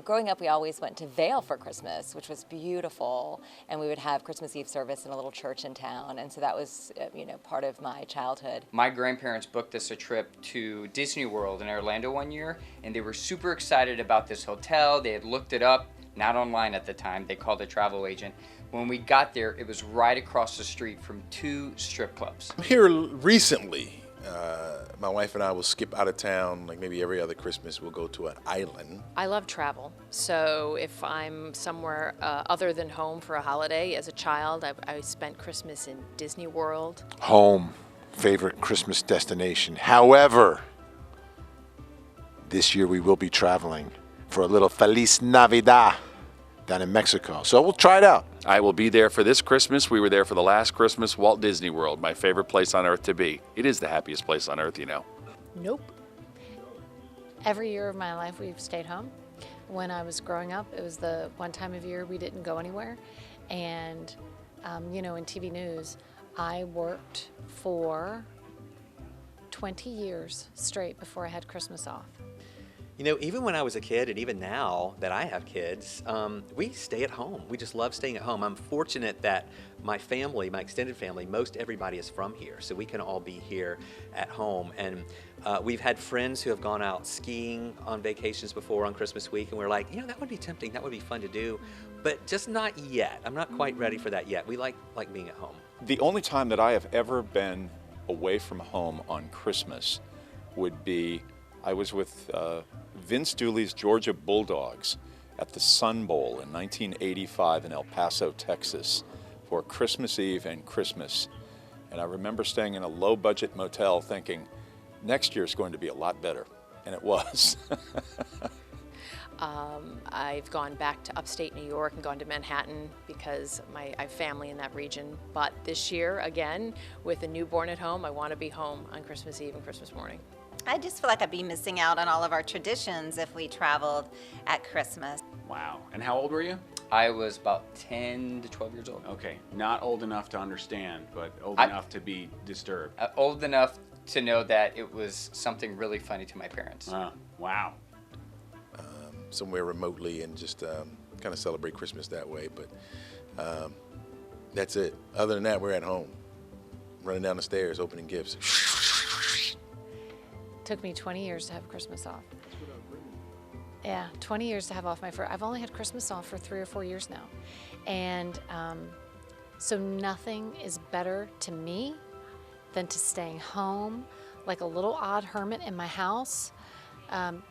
Growing up, we always went to Vail for Christmas, which was beautiful, and we would have Christmas Eve service in a little church in town, and so that was, part of my childhood. My grandparents booked us a trip to Disney World in Orlando one year, and they were super excited about this hotel. They had looked it up, not online at the time. They called a travel agent. When we got there, it was right across the street from 2 strip clubs. Here recently, my wife and I will skip out of town, like maybe every other Christmas, we'll go to an island. I love travel, so if I'm somewhere other than home for a holiday, as a child, I spent Christmas in Disney World. Home, favorite Christmas destination. However, this year we will be traveling for a little Feliz Navidad down in Mexico. So we'll try it out. I will be there for this Christmas. We were there for the last Christmas, Walt Disney World, my favorite place on earth to be. It is the happiest place on earth, you know. Nope. Every year of my life we've stayed home. When I was growing up, it was the one time of year we didn't go anywhere. And, in TV news, I worked for 20 years straight before I had Christmas off. Even when I was a kid, and even now that I have kids, we stay at home. We just love staying at home. I'm fortunate that my family, my extended family, most everybody is from here, so we can all be here at home. And we've had friends who have gone out skiing on vacations before on Christmas week, and we're like, that would be tempting, that would be fun to do, but just not yet. I'm not quite ready for that yet. We like being at home. The only time that I have ever been away from home on Christmas would be, I was with Vince Dooley's Georgia Bulldogs at the Sun Bowl in 1985 in El Paso, Texas for Christmas Eve and Christmas. And I remember staying in a low-budget motel thinking, next year's going to be a lot better. And it was. I've gone back to upstate New York and gone to Manhattan because I have family in that region. But this year, again, with a newborn at home, I want to be home on Christmas Eve and Christmas morning. I just feel like I'd be missing out on all of our traditions if we traveled at Christmas. Wow. And how old were you? I was about 10 to 12 years old. Okay. Not old enough to understand, but old enough to be disturbed. Old enough to know that it was something really funny to my parents. Wow. Somewhere remotely and just kind of celebrate Christmas that way. But that's it. Other than that, we're at home, running down the stairs, opening gifts. Took me 20 years to have Christmas off. Yeah, 20 years to have off my first. I've only had Christmas off for 3 or 4 years now. And so nothing is better to me than to staying home like a little odd hermit in my house,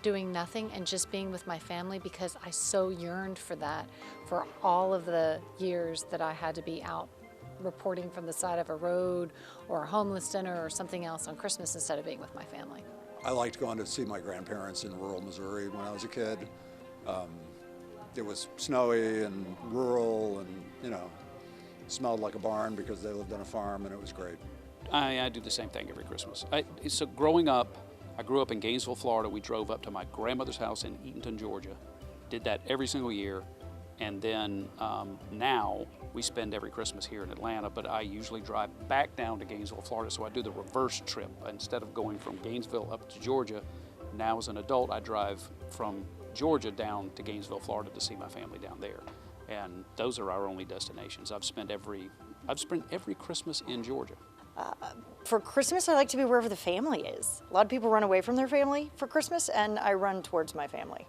doing nothing and just being with my family, because I so yearned for that for all of the years that I had to be out reporting from the side of a road or a homeless dinner or something else on Christmas instead of being with my family. I liked going to see my grandparents in rural Missouri when I was a kid. It was snowy and rural and, smelled like a barn because they lived on a farm, and it was great. I do the same thing every Christmas. So growing up, I grew up in Gainesville, Florida. We drove up to my grandmother's house in Eatonton, Georgia. Did that every single year. And then now we spend every Christmas here in Atlanta, but I usually drive back down to Gainesville, Florida, so I do the reverse trip. Instead of going from Gainesville up to Georgia, now as an adult, I drive from Georgia down to Gainesville, Florida to see my family down there. And those are our only destinations. I've spent every Christmas in Georgia. For Christmas, I like to be wherever the family is. A lot of people run away from their family for Christmas, and I run towards my family.